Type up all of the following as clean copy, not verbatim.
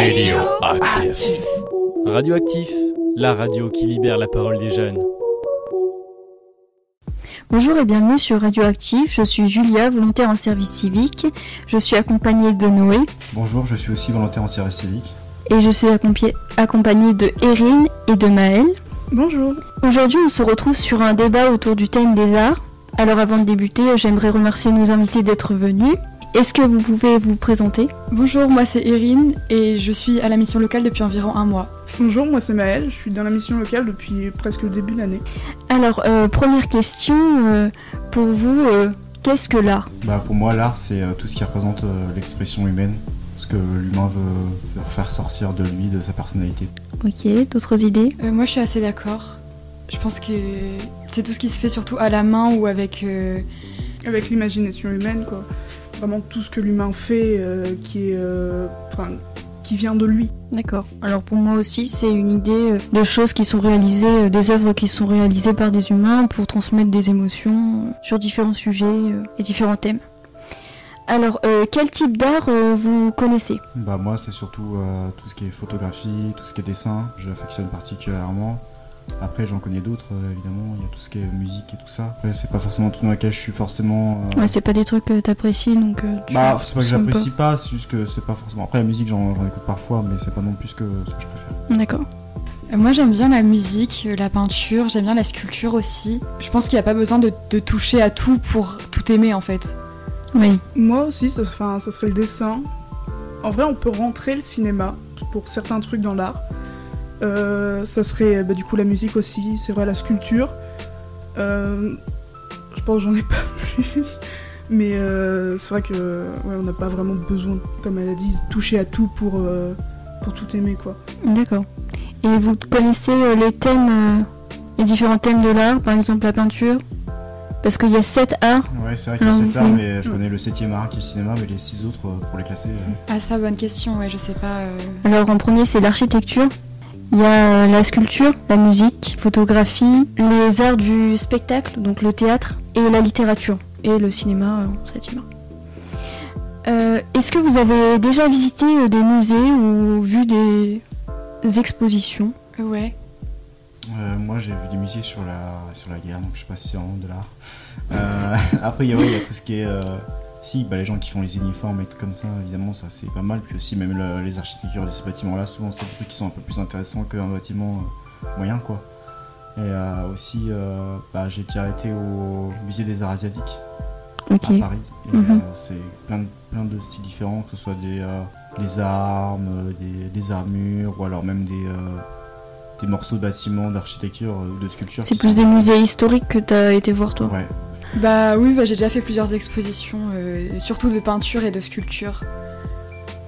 Radioactif. Radioactif, la radio qui libère la parole des jeunes. Bonjour et bienvenue sur Radioactif, je suis Julia, volontaire en service civique. Je suis accompagnée de Noé. Bonjour, je suis aussi volontaire en service civique. Et je suis accompagnée de Erin et de Maëlle. Bonjour. Aujourd'hui, on se retrouve sur un débat autour du thème des arts. Alors avant de débuter, j'aimerais remercier nos invités d'être venus. Est-ce que vous pouvez vous présenter ? Bonjour, moi c'est Erin et je suis à la mission locale depuis environ un mois. Bonjour, moi c'est Maëlle, je suis dans la mission locale depuis presque le début de l'année. Alors, première question, pour vous, qu'est-ce que l'art ? Pour moi, l'art c'est tout ce qui représente l'expression humaine, ce que l'humain veut faire sortir de lui, de sa personnalité. Ok, d'autres idées ? Moi je suis assez d'accord. Je pense que c'est tout ce qui se fait surtout à la main ou avec l'imagination humaine, quoi. Vraiment tout ce que l'humain fait qui vient de lui. D'accord. Alors pour moi aussi, c'est une idée de choses qui sont réalisées, des œuvres qui sont réalisées par des humains pour transmettre des émotions sur différents sujets et différents thèmes. Alors, quel type d'art vous connaissez ? Moi, c'est surtout tout ce qui est photographie, tout ce qui est dessin. Je l'affectionne particulièrement. Après, j'en connais d'autres, évidemment. Il y a tout ce qui est musique et tout ça. Après, c'est pas forcément tout dans lequel je suis forcément... Ouais, c'est pas des trucs que t'apprécies, donc... c'est pas que j'apprécie pas, c'est juste que c'est pas forcément... Après, la musique, j'en écoute parfois, mais c'est pas non plus ce que je préfère. D'accord. Moi, j'aime bien la musique, la peinture, j'aime bien la sculpture aussi. Je pense qu'il n'y a pas besoin de toucher à tout pour tout aimer, en fait. Oui. Moi aussi, ça serait le dessin. En vrai, on peut rentrer le cinéma pour certains trucs dans l'art. Ça serait du coup la musique aussi, c'est vrai, la sculpture. Je pense que j'en ai pas plus, mais c'est vrai que on n'a pas vraiment besoin, comme elle a dit, de toucher à tout pour tout aimer, quoi. D'accord. Et vous connaissez les thèmes, les différents thèmes de l'art, par exemple la peinture ? Parce qu'il y a 7 arts. Ouais, c'est vrai qu'il y a 7 arts, mais je connais le 7e art qui est le cinéma, mais les 6 autres, pour les classer... Ah ça, bonne question, ouais, je sais pas... Alors en premier, c'est l'architecture. Il y a la sculpture, la musique, photographie, les arts du spectacle, donc le théâtre, et la littérature, et le cinéma en 7e art. Est-ce que vous avez déjà visité des musées ou vu des expositions ? Ouais. Moi j'ai vu des musées sur la guerre, donc je sais pas si c'est vraiment de l'art. Après il y a tout ce qui est... les gens qui font les uniformes et tout comme ça, évidemment ça c'est pas mal. Puis aussi même les architectures de ces bâtiments-là, souvent c'est des trucs qui sont un peu plus intéressants qu'un bâtiment moyen, quoi. Et aussi j'ai déjà été au musée des arts asiatiques à Paris. Et, c'est plein de styles différents, que ce soit des armes, des armures, ou alors même des morceaux de bâtiments, d'architecture ou de sculpture. C'est plus des musées historiques que t'as été voir, toi ? Ouais. Oui, j'ai déjà fait plusieurs expositions, surtout de peinture et de sculpture.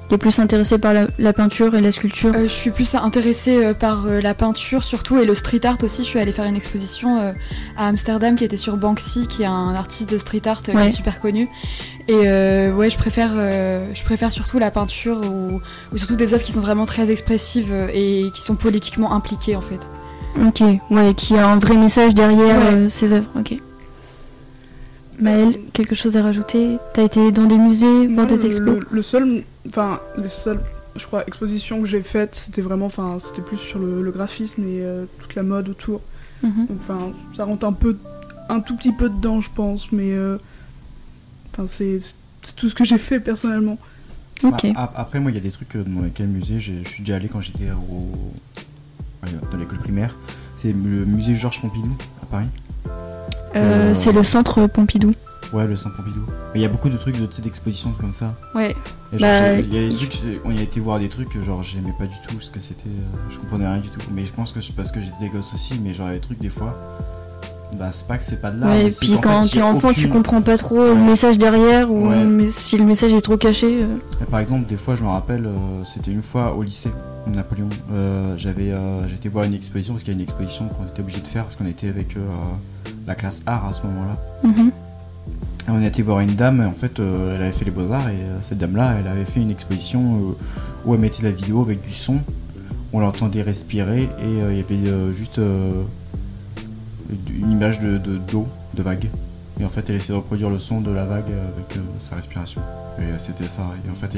T'es plus intéressée par la peinture et la sculpture ? Je suis plus intéressée par la peinture surtout, et le street art aussi. Je suis allée faire une exposition à Amsterdam qui était sur Banksy, qui est un artiste de street art qui est super connu. Et je préfère surtout la peinture ou surtout des œuvres qui sont vraiment très expressives et qui sont politiquement impliquées en fait. Ok, ouais, qui a un vrai message derrière ces œuvres, ok. Maëlle, quelque chose à rajouter ? T'as été dans des musées, voir des expos ? Les seules, je crois, expositions que j'ai faites, c'était vraiment, c'était plus sur le graphisme et toute la mode autour. Donc, ça rentre un tout petit peu dedans, je pense, mais c'est tout ce que j'ai fait personnellement. Ok. Après, moi, il y a des trucs dans lesquels musée, je suis déjà allé quand j'étais dans l'école primaire. C'est le musée Georges Pompidou à Paris. C'est le centre Pompidou. Ouais, le centre Pompidou. Mais il y a beaucoup de trucs d'expositions comme ça. Ouais. Il y a des trucs, on y a été voir des trucs, genre j'aimais pas du tout ce que c'était, je comprenais rien du tout. Mais je pense que c'est parce que j'étais gosse aussi, mais genre les trucs des fois, c'est pas que c'est pas de l'art. Ouais, et puis quand t'es enfant, tu comprends pas trop le message derrière, ou mais si le message est trop caché. Par exemple, des fois, je me rappelle, c'était une fois au lycée Napoléon, j'étais voir une exposition, parce qu'il y a une exposition qu'on était obligé de faire, parce qu'on était avec la classe art à ce moment-là. Et on a été voir une dame, en fait, elle avait fait les beaux-arts, et cette dame-là, elle avait fait une exposition où elle mettait la vidéo avec du son, on l'entendait respirer, et il y avait juste une image d'eau, de vague. Et en fait, elle essayait de reproduire le son de la vague avec sa respiration. Et c'était ça. Et en fait,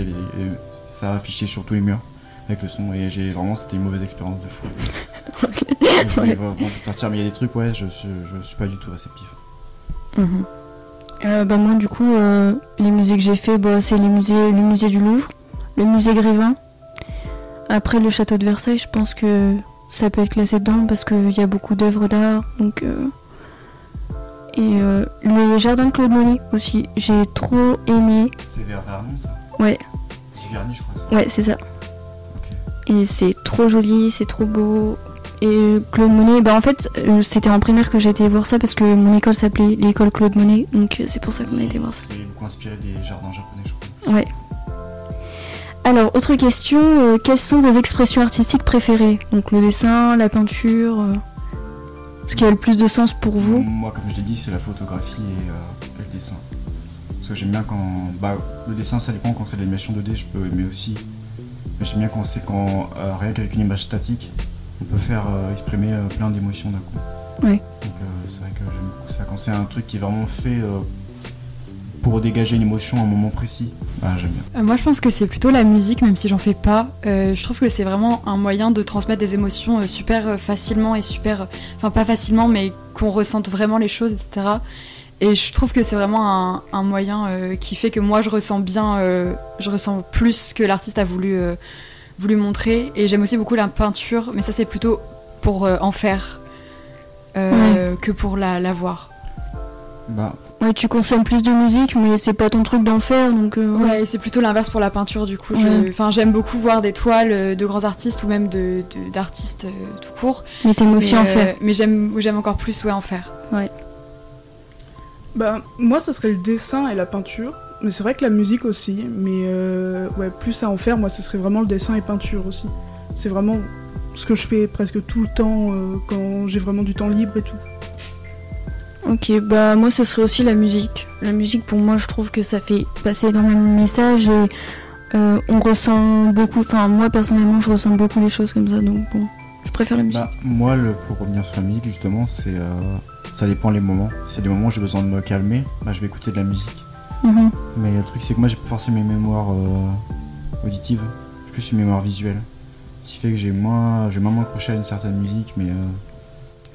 ça a affiché sur tous les murs. avec le son. Et c'était une mauvaise expérience de fou. Je voulais Ouais. vraiment partir, mais il y a des trucs, ouais, je suis pas du tout réceptif. Moi du coup les musées que j'ai fait c'est le musée du Louvre, le musée Grévin. Après le château de Versailles, je pense que ça peut être classé dedans parce qu'il y a beaucoup d'œuvres d'art. Donc le jardin de Claude Monet aussi, j'ai trop aimé. C'est vers Vernon, ça? Ouais. Giverny, je crois. Ça. Ouais, c'est ça. Ok. Et c'est trop joli, c'est trop beau. Et Claude Monet, en fait, c'était en primaire que j'ai été voir ça parce que mon école s'appelait l'école Claude Monet, donc c'est pour ça qu'on a été voir ça. C'est beaucoup inspiré des jardins japonais, je crois. Ouais. Alors, autre question, quelles sont vos expressions artistiques préférées? Donc le dessin, la peinture, ce qui a le plus de sens pour vous? Moi, comme je l'ai dit, c'est la photographie et le dessin. Parce que j'aime bien quand... le dessin, ça dépend. Quand c'est de l'animation 2D, je peux aimer aussi. Mais j'aime bien quand rien qu'avec une image statique, on peut faire exprimer plein d'émotions d'un coup. Ouais. Donc c'est vrai que j'aime beaucoup ça. Quand c'est un truc qui est vraiment fait pour dégager une émotion à un moment précis, j'aime bien. Moi je pense que c'est plutôt la musique, même si j'en fais pas. Je trouve que c'est vraiment un moyen de transmettre des émotions super facilement et enfin pas facilement, mais qu'on ressente vraiment les choses, etc. Et je trouve que c'est vraiment un moyen qui fait que moi je ressens bien, je ressens plus que l'artiste a voulu montrer. Et j'aime aussi beaucoup la peinture, mais ça c'est plutôt pour en faire que pour la voir. Ouais, tu consommes plus de musique, mais c'est pas ton truc d'en faire, donc... Ouais, et c'est plutôt l'inverse pour la peinture, du coup. J'aime beaucoup voir des toiles de grands artistes ou même d'artistes tout court. Mais t'aimes aussi en faire. Mais j'aime encore plus en faire. Ouais. Moi, ça serait le dessin et la peinture. Mais c'est vrai que la musique aussi. Mais plus à en faire, moi, ça serait vraiment le dessin et peinture aussi. C'est vraiment ce que je fais presque tout le temps quand j'ai vraiment du temps libre et tout. Ok, moi ce serait aussi la musique. La musique pour moi je trouve que ça fait passer énormément de messages et on ressent beaucoup, enfin moi personnellement je ressens beaucoup les choses comme ça, donc bon, je préfère la musique. Moi pour revenir sur la musique justement, c'est ça dépend les moments. S'il y a des moments où j'ai besoin de me calmer, je vais écouter de la musique. Mais le truc c'est que moi j'ai pas forcément mes mémoires auditives, j'ai plus une mémoire visuelle. Ce qui fait que je vais moins m'accrocher à une certaine musique, mais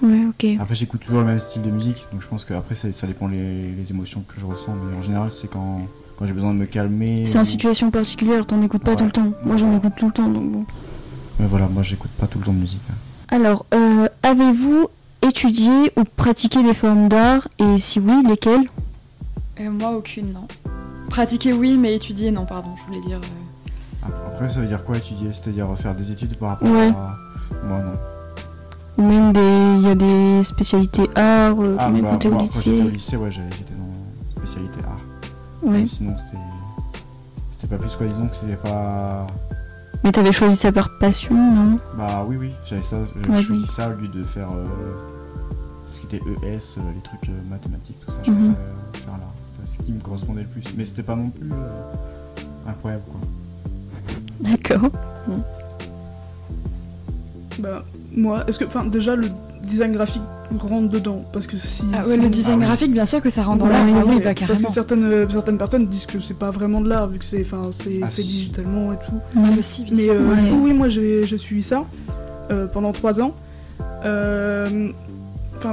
ouais, ok. après j'écoute toujours le même style de musique, donc je pense que après ça dépend les émotions que je ressens, mais en général c'est quand j'ai besoin de me calmer. C'est en situation particulière, t'en écoutes pas tout le temps. Moi j'en écoute tout le temps, donc bon. Mais voilà, moi j'écoute pas tout le temps de musique. Alors, avez-vous étudié ou pratiqué des formes d'art, et si oui, lesquelles? Moi aucune, non. Pratiquer oui, mais étudier non, pardon, je voulais dire... Après ça veut dire quoi étudier? C'est-à-dire faire des études par rapport Ouais. à... Moi non. Ou même il y a des spécialités art, comme quand t'es au Quand j'étais au lycée. lycée, ouais, j'étais dans spécialité art. Ouais. Mais sinon c'était pas plus quoi, disons que c'était pas... Mais t'avais choisi ça par passion, non? Oui, j'avais ça, Ouais, je choisis oui. ça au lieu de faire tout ce qui était ES, les trucs mathématiques, tout ça, je Mhm. préférais faire l'art. C'était ce qui me correspondait le plus. Mais c'était pas non plus incroyable quoi. D'accord. Moi, déjà le design graphique rentre dedans, parce que si... le design graphique, bien sûr que ça rentre dans l'art. Ouais, Carrément. parce que certaines personnes disent que c'est pas vraiment de l'art, vu que c'est fait si. digitalement et tout. Mais si, bien Mais sûr. Ouais. du coup, oui, moi j'ai suivi ça pendant 3 ans.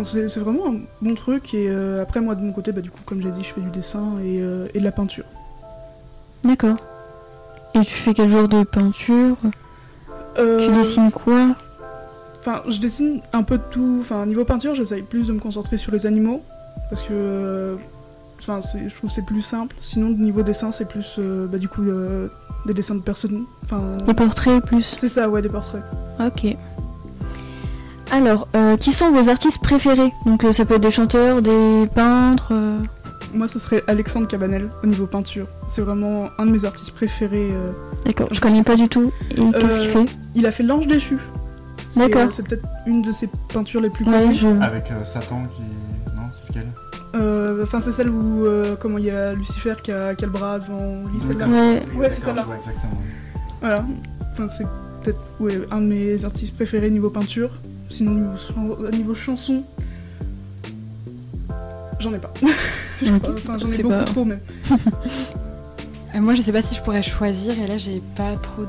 C'est vraiment un bon truc. Et après, moi de mon côté, du coup, comme j'ai dit, je fais du dessin et de la peinture. D'accord. Et tu fais quel genre de peinture? Tu dessines quoi? Je dessine un peu de tout. Niveau peinture, j'essaye plus de me concentrer sur les animaux, parce que je trouve que c'est plus simple. Sinon, niveau dessin, c'est plus des dessins de personnes. Des portraits plus? C'est ça, ouais, des portraits. Ok. Alors, qui sont vos artistes préférés? Donc ça peut être des chanteurs, des peintres... Moi, ce serait Alexandre Cabanel au niveau peinture. C'est vraiment un de mes artistes préférés. D'accord, je connais pas du tout. Et qu'est-ce qu'il fait? Il a fait L'Ange déchu. D'accord. C'est peut-être une de ses peintures les plus Ouais, connues. Avec Satan qui... Non, c'est lequel? C'est celle où il y a Lucifer qui a le bras devant lui, celle-là. Ouais. C'est celle-là. Ouais, exactement. Voilà. C'est peut-être un de mes artistes préférés niveau peinture. Sinon, niveau chanson, j'en ai pas. J'en ai beaucoup trop même. Moi, je sais pas si je pourrais choisir, et là, j'ai pas trop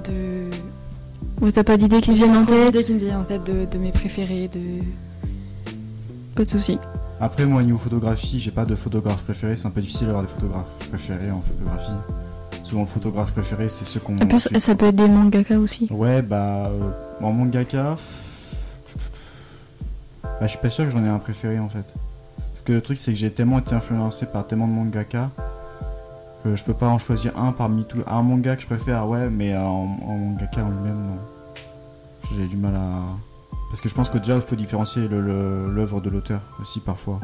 Ou t'as pas d'idées qui te viennent en Trop tête? d'idées qui me viennent en tête de mes préférés, Pas de soucis. Après, moi, niveau photographie, j'ai pas de photographe préféré. C'est un peu difficile d'avoir des photographes préférés en photographie. Souvent, le photographe préféré, c'est ceux qu'on... Un peu, ça peut être des mangaka aussi. Ouais, en mangaka... je suis pas sûr que j'en ai un préféré, en fait. Parce que le truc, c'est que j'ai tellement été influencé par tellement de mangaka que je peux pas en choisir un parmi tous. Un manga que je préfère, ouais, mais en mangaka en lui-même, non. J'ai du mal à... Parce que je pense que déjà, il faut différencier l'œuvre de l'auteur aussi, parfois.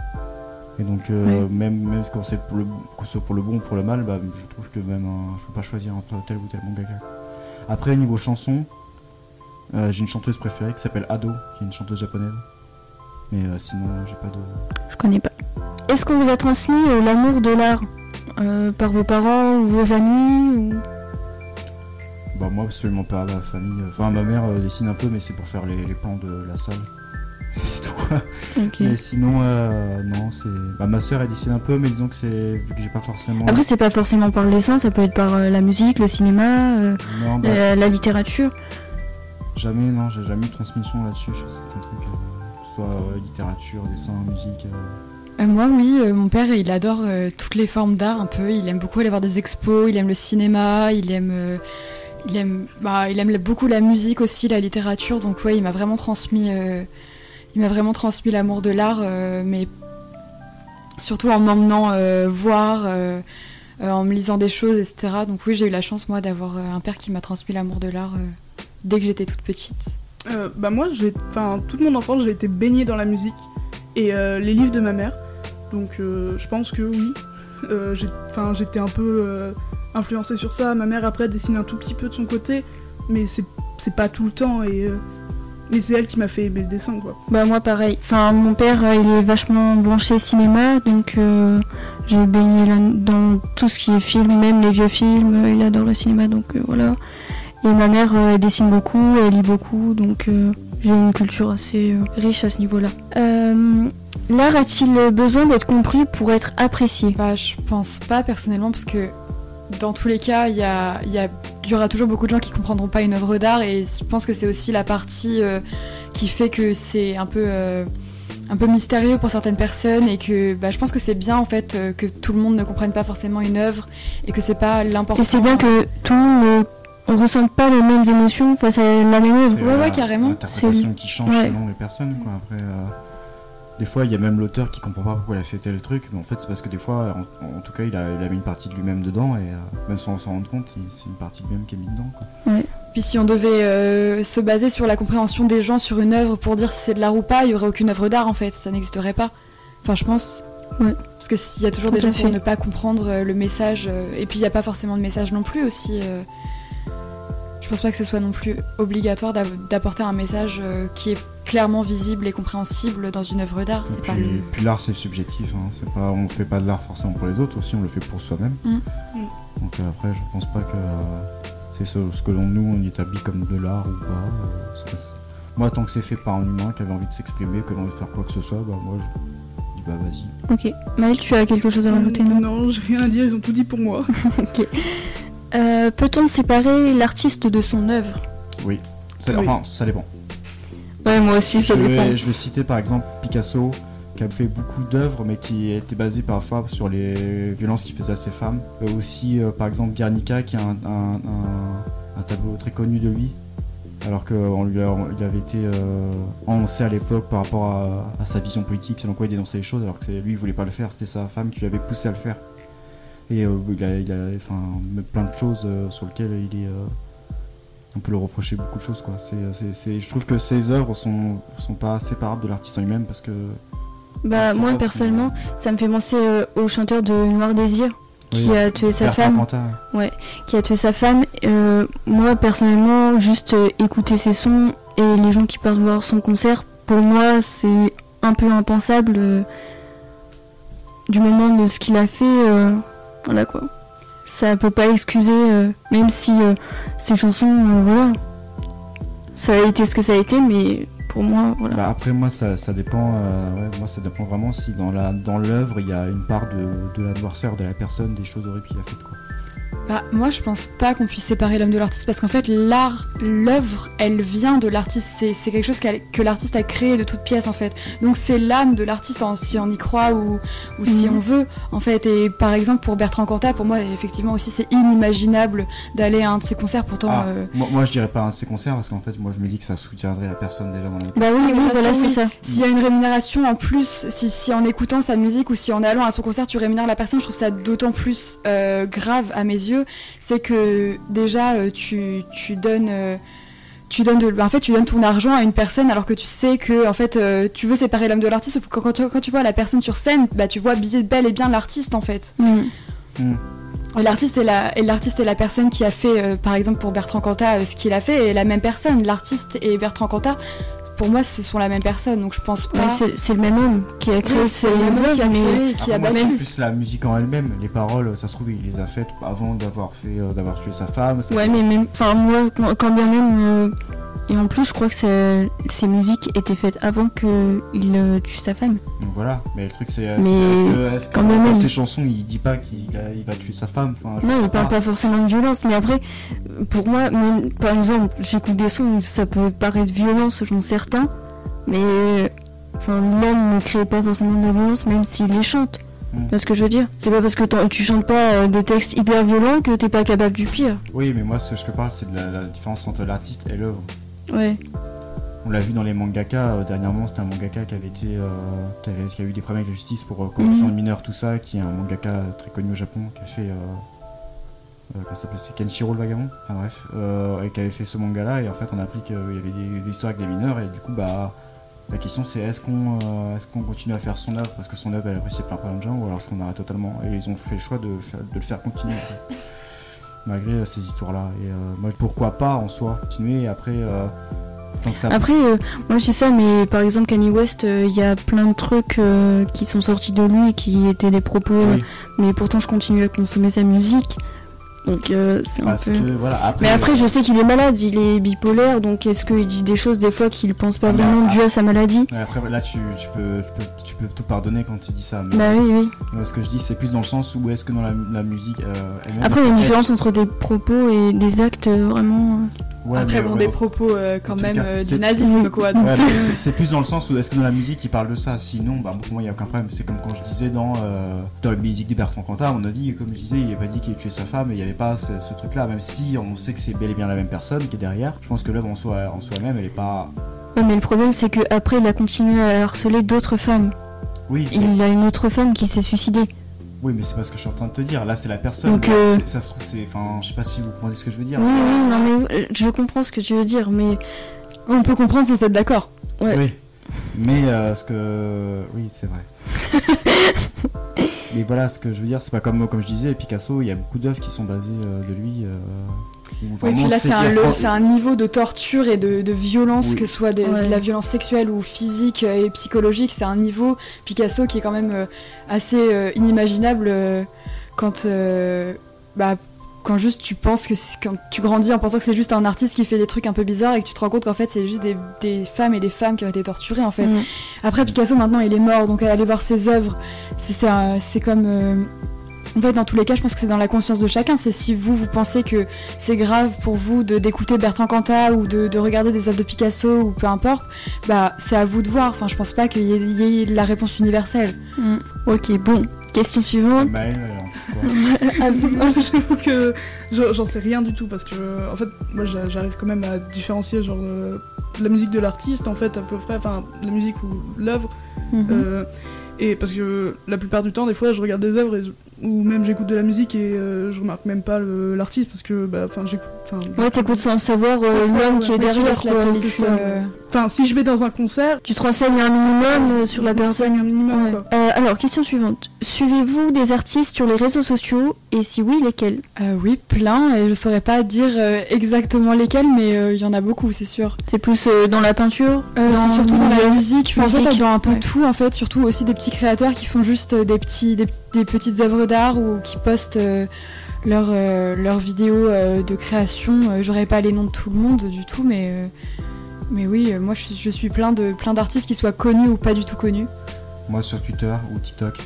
Et donc, Ouais. même quand c'est pour le bon ou pour le mal, je trouve que même je peux pas choisir entre tel ou tel mangaka. Après, niveau chanson, j'ai une chanteuse préférée qui s'appelle Ado, qui est une chanteuse japonaise. Mais sinon, j'ai pas de... Je connais pas. Est-ce qu'on vous a transmis l'amour de l'art par vos parents ou vos amis ou... moi, absolument pas. Ma famille... Enfin, ma mère dessine un peu, mais c'est pour faire les plans de la salle. C'est tout, quoi. Ok. Mais sinon, non, c'est... ma sœur, elle dessine un peu, mais disons que c'est... Vu que j'ai pas forcément... Après, c'est pas forcément par le dessin, ça peut être par la musique, le cinéma, Non, la littérature. jamais, non, j'ai jamais eu de transmission là-dessus sur certains trucs. Que ce soit littérature, dessin, musique... Moi, oui, mon père, il adore toutes les formes d'art un peu. Il aime beaucoup aller voir des expos, il aime le cinéma, il aime beaucoup la musique aussi, la littérature. Donc ouais, il m'a vraiment transmis l'amour de l'art, mais surtout en m'emmenant voir, en me lisant des choses, etc. Donc oui, j'ai eu la chance, moi, d'avoir un père qui m'a transmis l'amour de l'art dès que j'étais toute petite. Moi, toute mon enfance, j'ai été baignée dans la musique et les livres de ma mère. Donc je pense que oui, j'étais un peu influencée sur ça. Ma mère après dessine un tout petit peu de son côté, mais c'est pas tout le temps mais c'est elle qui m'a fait aimer le dessin, quoi. Moi pareil. Enfin, mon père il est vachement branché cinéma, donc j'ai baigné dans tout ce qui est film, même les vieux films. Il adore le cinéma, donc voilà. Et ma mère elle dessine beaucoup, elle lit beaucoup, donc j'ai une culture assez riche à ce niveau-là. L'art a-t-il besoin d'être compris pour être apprécié? Je pense pas personnellement, parce que dans tous les cas, il y aura toujours beaucoup de gens qui comprendront pas une œuvre d'art, et je pense que c'est aussi la partie qui fait que c'est un peu mystérieux pour certaines personnes, et que je pense que c'est bien en fait que tout le monde ne comprenne pas forcément une œuvre, et que c'est pas l'important. Et c'est bien que tout le monde ne ressente pas les mêmes émotions face à la même œuvre. Ouais, carrément. L'interprétation qui change selon les personnes, quoi. Après, des fois, il y a même l'auteur qui comprend pas pourquoi il a fait tel truc, mais en fait, c'est parce que des fois, en tout cas, il a mis une partie de lui-même dedans, et même sans s'en rendre compte, c'est une partie de lui-même qui est mise dedans, quoi. Ouais. Puis si on devait se baser sur la compréhension des gens sur une œuvre pour dire si c'est de l'art ou pas, il y aurait aucune œuvre d'art en fait, ça n'existerait pas. Enfin, je pense. Ouais. Parce que s'il y a toujours des gens pour ne pas comprendre le message, et puis il n'y a pas forcément de message non plus aussi. Je pense pas que ce soit non plus obligatoire d'apporter un message qui est clairement visible et compréhensible dans une œuvre d'art. Puis l'art, c'est subjectif, hein. On fait pas de l'art forcément pour les autres aussi, on le fait pour soi-même. Donc après, je pense pas que c'est ce que nous on établit comme de l'art ou pas. Moi, tant que c'est fait par un humain qui avait envie de s'exprimer, qui avait envie de faire quoi que ce soit, moi je dis vas-y. Ok. Maëlle, tu as quelque chose à rajouter, non? Non, j'ai rien à dire, ils ont tout dit pour moi. Ok. Peut-on séparer l'artiste de son œuvre? Oui. Ça dépend. Ouais, moi aussi, ça dépend. Je vais citer par exemple Picasso, qui a fait beaucoup d'œuvres, mais qui étaient basées parfois sur les violences qu'il faisait à ses femmes. Aussi, par exemple, Guernica, qui a un tableau très connu de lui, alors qu'il avait été annoncé à l'époque par rapport à sa vision politique, selon quoi il dénonçait les choses, alors que lui, il voulait pas le faire, c'était sa femme qui l'avait poussé à le faire. Et il a plein de choses sur lesquelles on peut le reprocher beaucoup de choses, quoi. Je trouve que ses œuvres sont pas séparables de l'artiste en lui-même, parce que... Moi personnellement, ça me fait penser au chanteur de Noir Désir qui a tué sa femme. Ouais, qui a tué sa femme. Moi personnellement, juste écouter ses sons et les gens qui partent voir son concert, pour moi c'est un peu impensable du moment de ce qu'il a fait. Voilà quoi. Ça peut pas excuser, même si ces chansons, voilà, ça a été ce que ça a été, mais pour moi, voilà. Après moi ça dépend, moi ça dépend vraiment si dans l'œuvre il y a une part de la noirceur de la personne, des choses horribles qu'il a faites, quoi. Bah, moi, je pense pas qu'on puisse séparer l'homme de l'artiste parce qu'en fait, l'œuvre, elle vient de l'artiste. C'est quelque chose que l'artiste a créé de toutes pièces en fait. Donc c'est l'âme de l'artiste si on y croit ou si on veut en fait. Et par exemple pour Bertrand Cantat, pour moi effectivement aussi c'est inimaginable d'aller à un de ses concerts. Pourtant, moi je dirais pas un de ses concerts parce qu'en fait moi je me dis que ça soutiendrait la personne déjà dans le. Bah oui, voilà, c'est ça. S'il y a une rémunération en plus, si en écoutant sa musique ou si en allant à son concert tu rémunères la personne, je trouve ça d'autant plus grave à mes yeux. C'est que déjà tu donnes ton argent à une personne alors que tu sais que en fait tu veux séparer l'homme de l'artiste, sauf que quand tu vois la personne sur scène, bah tu vois bel et bien l'artiste en fait. Et l'artiste est la personne qui a fait par exemple pour Bertrand Cantat ce qu'il a fait, et la même personne, l'artiste et Bertrand Cantat, pour moi ce sont la même personne, donc je pense pas. C'est le même homme qui a créé ces œuvres, mais qui a battu. battu. C'est plus la musique en elle-même, les paroles, ça se trouve il les a faites avant d'avoir tué sa femme. Ouais, mais même, enfin moi quand bien même et en plus je crois que ces musiques étaient faites avant qu'il tue sa femme. Donc voilà, mais le truc c'est est-ce que dans ses chansons il dit pas qu'il va tuer sa femme, non, il parle pas forcément de violence, mais après pour moi, par exemple, j'écoute des sons où ça peut paraître violent selon certains, mais l'homme ne crée pas forcément de la violence même s'il les chante. Tu vois ce que je veux dire? C'est pas parce que tu chantes pas des textes hyper violents que t'es pas capable du pire. Oui, mais moi ce que je te parle c'est de la différence entre l'artiste et l'œuvre. Ouais. On l'a vu dans les mangaka, dernièrement c'était un mangaka qui a eu des problèmes avec la justice pour corruption de mineurs, tout ça, qui est un mangaka très connu au Japon, qui a fait comment ça s'appelle, c'est Kenshiro le Vagabond, enfin bref, et qui avait fait ce manga là, et en fait on a appris qu'il y avait des histoires avec des mineurs, et du coup la question c'est est-ce qu'on continue à faire son œuvre parce que son œuvre elle apprécie plein de gens, ou alors est-ce qu'on arrête totalement, et ils ont fait le choix de le faire continuer malgré ces histoires là, et moi pourquoi pas en soi continuer, et après moi je dis ça, mais par exemple Kanye West, il y a plein de trucs qui sont sortis de lui et qui étaient des propos, mais pourtant je continue à consommer sa musique. Donc c'est un peu... mais après je sais qu'il est malade, il est bipolaire, donc est-ce qu'il dit des choses des fois qu'il pense pas vraiment dû à sa maladie? Après là tu peux te pardonner quand tu dis ça, mais bah oui. Ce que je dis c'est plus dans le sens où est-ce que dans la musique après il y a une différence entre des propos et des actes vraiment... Ouais, après des propos quand même du nazisme quoi. Donc... Ouais, c'est plus dans le sens où est-ce que dans la musique il parle de ça, sinon pour moi il n'y a aucun problème. C'est comme quand je disais dans la musique de Bertrand Cantat, on a dit, comme je disais, il n'avait pas dit qu'il avait tué sa femme, et il n'y avait pas ce truc là, même si on sait que c'est bel et bien la même personne qui est derrière. Je pense que l'œuvre en soi-même elle est pas... Ouais, mais le problème c'est qu'après il a continué à harceler d'autres femmes. Oui. Il a une autre femme qui s'est suicidée. Oui, mais c'est pas ce que je suis en train de te dire. Là, c'est la personne. Donc, ça se trouve, c'est. Enfin, je sais pas si vous comprenez ce que je veux dire. Oui, non, mais je comprends ce que tu veux dire, mais on peut comprendre sans être d'accord. Ouais. Oui. Mais oui, c'est vrai. Mais voilà, ce que je veux dire, c'est pas comme je disais, Picasso, il y a beaucoup d'œuvres qui sont basées de lui. Oui, puis là c'est un niveau de torture et de violence, que ce soit de la violence sexuelle ou physique et psychologique, c'est un niveau Picasso qui est quand même assez inimaginable quand juste tu penses que quand tu grandis en pensant que c'est juste un artiste qui fait des trucs un peu bizarres et que tu te rends compte qu'en fait c'est juste des femmes et des femmes qui ont été torturées en fait. Après Picasso maintenant il est mort, donc aller voir ses œuvres c'est comme en fait, dans tous les cas, je pense que c'est dans la conscience de chacun. C'est si vous pensez que c'est grave pour vous d'écouter Bertrand Cantat ou de regarder des œuvres de Picasso ou peu importe, c'est à vous de voir. Enfin, je pense pas qu'il y ait la réponse universelle. Ok, bon. Question suivante. J'avoue que j'en sais rien du tout parce que en fait, moi j'arrive quand même à différencier genre la musique de l'artiste en fait à peu près, enfin la musique ou l'œuvre. Et parce que la plupart du temps, des fois, je regarde des œuvres ou même j'écoute de la musique et je remarque même pas l'artiste parce que j'écoute. Ouais, t'écoutes sans savoir l'homme qui est derrière. Enfin, si je vais dans un concert, tu te renseignes un minimum sur la personne. Alors, question suivante. Suivez-vous des artistes sur les réseaux sociaux et si oui, lesquels? Oui, plein. Et je saurais pas dire exactement lesquels, mais il y en a beaucoup, c'est sûr. C'est plus dans la peinture, c'est surtout dans la musique. En fait, dans un peu tout, en fait. Surtout aussi des petits créateurs qui font juste des petites œuvres d'art ou qui postent leurs vidéos de création. J'aurais pas les noms de tout le monde du tout, mais oui, moi je suis plein d'artistes qui soient connus ou pas du tout connus. Moi sur Twitter ou TikTok,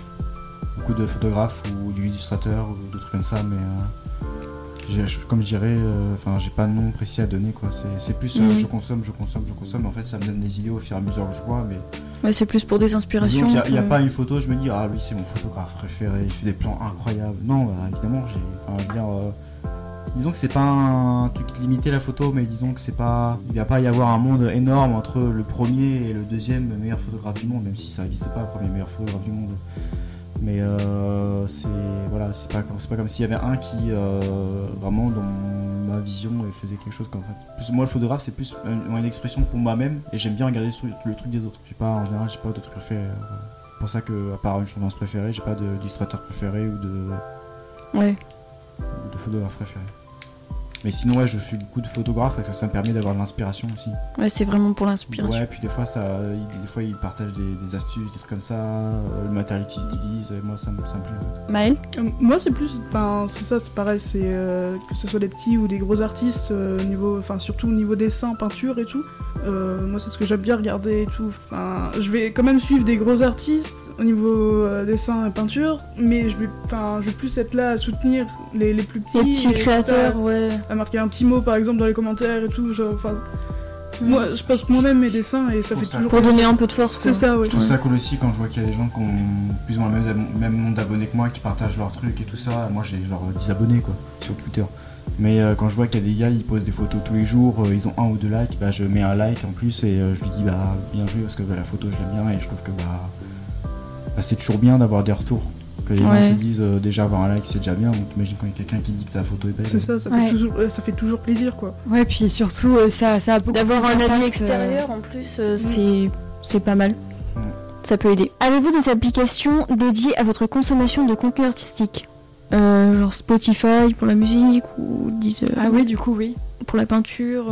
beaucoup de photographes ou d'illustrateurs ou de trucs comme ça, mais Comme je dirais, j'ai pas de nom précis à donner, quoi. C'est plus je consomme, en fait ça me donne des idées au fur et à mesure que je vois, mais... Ouais, c'est plus pour des inspirations. Il n'y a pas une photo, je me dis, ah lui c'est mon photographe préféré, il fait des plans incroyables. Non, évidemment, disons que c'est pas un truc limité la photo, mais disons que c'est pas... Il va pas y avoir un monde énorme entre le premier et le deuxième meilleur photographe du monde, même si ça n'existe pas, le premier meilleur photographe du monde. Mais c'est pas comme s'il y avait un qui vraiment dans ma vision faisait quelque chose comme ça. Moi le photographe c'est plus une expression pour moi-même et j'aime bien regarder le truc des autres. En général j'ai pas de truc préféré. C'est pour ça que à part une chanteuse préférée, j'ai pas d'illustrateur préféré ou de photographe préféré. Mais sinon je suis beaucoup de photographes parce que ça me permet d'avoir de l'inspiration aussi. Ouais, c'est vraiment pour l'inspiration. Ouais, puis des fois ils partagent des astuces, des trucs comme ça, le matériel qu'ils utilisent, et moi ça me plaît. Maëlle ? Moi c'est plus, c'est ça, c'est pareil, c'est que ce soit des petits ou des gros artistes, surtout au niveau dessin, peinture et tout. Moi c'est ce que j'aime bien regarder et tout. Je vais quand même suivre des gros artistes au niveau dessin et peinture, mais je vais plus être là à soutenir les plus petits. Les petits créateurs, ouais. À marquer un petit mot par exemple dans les commentaires et tout, moi je passe moi-même mes dessins et ça fait toujours pour donner un peu de force. C'est ça, ouais. Je trouve ça cool aussi quand je vois qu'il y a des gens qui ont plus ou moins le même nombre d'abonnés que moi qui partagent leurs trucs et tout ça. Moi j'ai genre 10 abonnés quoi sur Twitter. Mais quand je vois qu'il y a des gars, ils postent des photos tous les jours, ils ont 1 ou 2 likes, je mets un like en plus et je lui dis bien joué parce que la photo je l'aime bien et je trouve que c'est toujours bien d'avoir des retours. Que les gens te disent déjà avoir un like c'est déjà bien, donc imagine quand il y a quelqu'un qui dit que ta photo est belle. C'est ça, ça fait toujours plaisir quoi. Ouais, puis surtout ça a beaucoup d'avoir un avis extérieur en plus, c'est pas mal. Ça peut aider. Avez-vous des applications dédiées à votre consommation de contenu artistique ? Genre Spotify pour la musique ou Deezer. Ah oui, du coup oui. Pour la peinture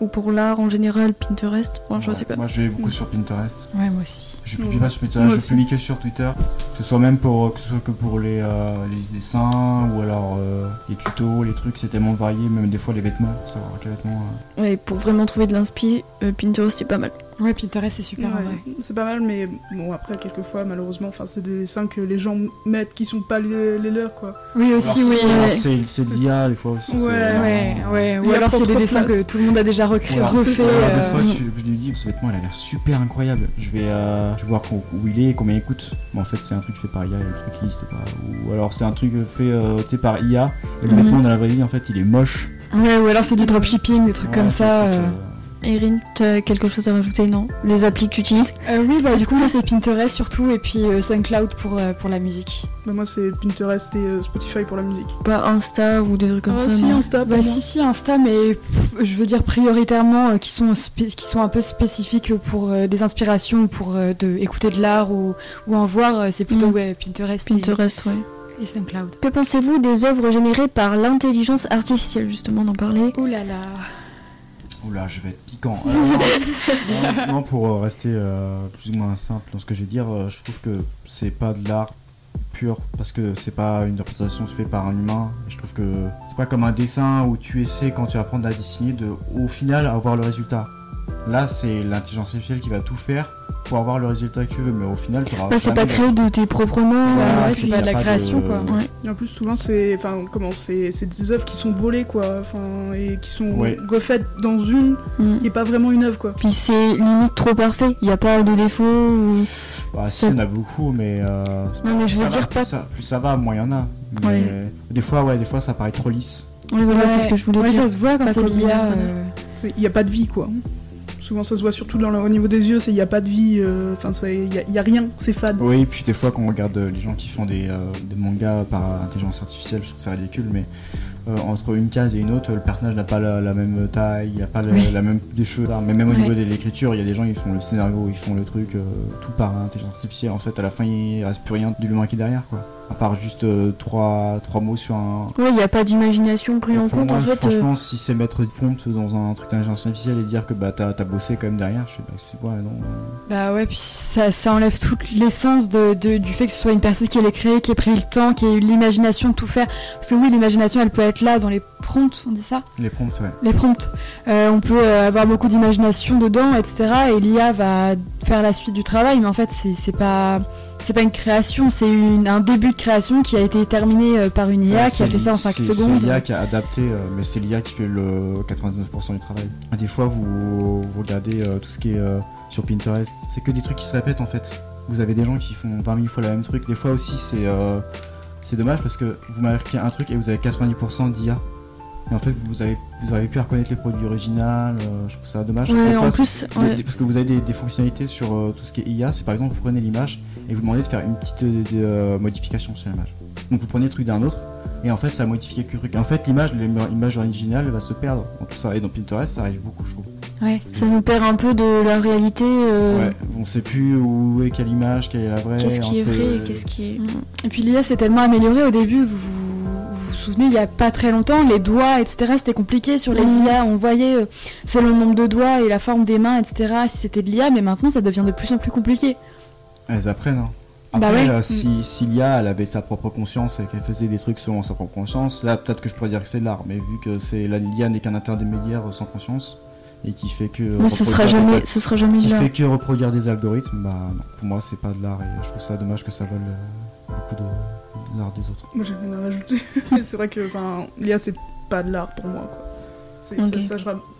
ou pour l'art en général, Pinterest. Je sais pas. Moi je vais beaucoup sur Pinterest. Ouais, moi aussi. Je publie pas sur Pinterest, je publie que sur Twitter. Que ce soit même que pour les dessins ou alors les tutos, les trucs, c'est tellement varié, même des fois les vêtements, pour savoir quels vêtements. Ouais, pour vraiment trouver de l'inspi, Pinterest c'est pas mal. Ouais, Pinterest c'est super. Ouais. C'est pas mal, mais bon après quelquefois malheureusement, c'est des dessins que les gens mettent qui sont pas les leurs quoi. Oui aussi, alors, c'est de l'IA des fois aussi. Ouais. Ou alors c'est des dessins que tout le monde a déjà refait. Des fois je lui dis ce vêtement il a l'air super incroyable. Je vais voir où il est et combien il coûte. Mais en fait c'est un truc fait par IA et le truc il existe pas. Ou alors c'est un truc fait par IA et le vêtement dans la vraie vie en fait il est moche. Ouais, ou alors c'est du dropshipping, des trucs comme ça. Erin, t'as quelque chose à rajouter, non ? Les applis que tu utilises ? Oui, du coup moi c'est Pinterest surtout et puis SoundCloud pour la musique. Moi c'est Pinterest et Spotify pour la musique. Pas Insta ou des trucs comme ça, si, non ? Insta. Si Insta, mais je veux dire prioritairement qui sont un peu spécifiques pour des inspirations ou pour écouter de l'art ou en voir, c'est plutôt Pinterest. Pinterest, et SoundCloud. Que pensez-vous des œuvres générées par l'intelligence artificielle, justement, d'en parler ? Ouh là là. Oula, je vais être piquant. Non, pour rester plus ou moins simple dans ce que je vais dire, je trouve que c'est pas de l'art pur parce que c'est pas une représentation faite par un humain. Je trouve que c'est pas comme un dessin où tu essaies quand tu vas apprendre à dessiner au final avoir le résultat. Là, c'est l'intelligence artificielle qui va tout faire pour avoir le résultat que tu veux, mais au final, tu auras. C'est pas créé de tes propres mains, c'est pas de la création quoi. Ouais. Et en plus, souvent, c'est des œuvres qui sont volées quoi, et qui sont refaites dans une qui est pas vraiment une œuvre quoi. Puis c'est limite trop parfait, il y a pas de défaut. Si, il y en a beaucoup, mais. Non, mais je veux dire pas. Plus ça va, moins il y en a. Mais des fois, ça paraît trop lisse. Oui, voilà, c'est ce que je voulais dire. Ça se voit quand c'est l'IA. Il y a pas de vie quoi. Souvent ça se voit surtout au niveau des yeux, il n'y a pas de vie, il n'y a rien, c'est fade. Oui, et puis des fois quand on regarde les gens qui font des mangas par intelligence artificielle, je trouve ça ridicule, mais entre une case et une autre, le personnage n'a pas la même taille, il n'y a pas la même des choses. Mais même au niveau de l'écriture, il y a des gens qui font le scénario, ils font le truc, tout par intelligence artificielle. En fait, à la fin, il reste plus rien de l'humain qui est derrière, quoi. À part juste trois mots sur un... Ouais, il n'y a pas d'imagination pris en compte, moi, en fait. Franchement, si c'est mettre du prompt dans un truc d'intelligence artificielle et dire que t'as bossé quand même derrière, je sais pas, c'est quoi, non. Bah ouais, puis ça enlève toute l'essence du fait que ce soit une personne qui l'ait créé, qui ait pris le temps, qui ait eu l'imagination de tout faire. Parce que oui, l'imagination, elle peut être là dans les prompts, on dit ça ? Les prompts, ouais. Les prompts. On peut avoir beaucoup d'imagination dedans, etc. Et l'IA va faire la suite du travail, mais en fait, c'est pas c'est pas une création, c'est un début de création qui a été terminé par une IA qui a fait ça en 5 secondes. C'est l'IA qui a adapté, mais c'est l'IA qui fait le 99% du travail. Des fois, vous regardez tout ce qui est sur Pinterest, c'est que des trucs qui se répètent en fait. Vous avez des gens qui font 20 000 fois la même truc. Des fois aussi, c'est dommage parce que vous marquez un truc et vous avez 90% d'IA. Et en fait, vous avez pu reconnaître les produits originaux. Je trouve ça dommage. Ouais, parce en plus, parce que vous avez des fonctionnalités sur tout ce qui est IA. C'est par exemple, vous prenez l'image et vous demandez de faire une petite modification sur l'image. Donc vous prenez le truc d'un autre et en fait, ça modifie quelques trucs. Et en fait, l'image originale va se perdre dans tout ça. Et dans Pinterest, ça arrive beaucoup, je trouve. Ouais, ça nous perd un peu de la réalité. Ouais, on sait plus où est quelle image, quelle est la vraie. Qu'est-ce qui est vrai et qu'est-ce qui est... Et puis l'IA s'est tellement améliorée au début, vous vous souvenez, il y a pas très longtemps, les doigts, etc., c'était compliqué sur les IA, on voyait selon le nombre de doigts et la forme des mains, etc., si c'était de l'IA, mais maintenant ça devient de plus en plus compliqué. Elles apprennent, hein. Après, si l'IA elle avait sa propre conscience et qu'elle faisait des trucs selon sa propre conscience, là peut-être que je pourrais dire que c'est de l'art, mais vu que l'IA n'est qu'un intermédiaire sans conscience, et qui fait que mais ce sera jamais de l'art. Fait que reproduire des algorithmes, bah non, pour moi c'est pas de l'art et je trouve ça dommage que ça vole beaucoup de l'art des autres. Moi j'ai rien à rajouter. C'est vrai que l'IA c'est pas de l'art pour moi quoi.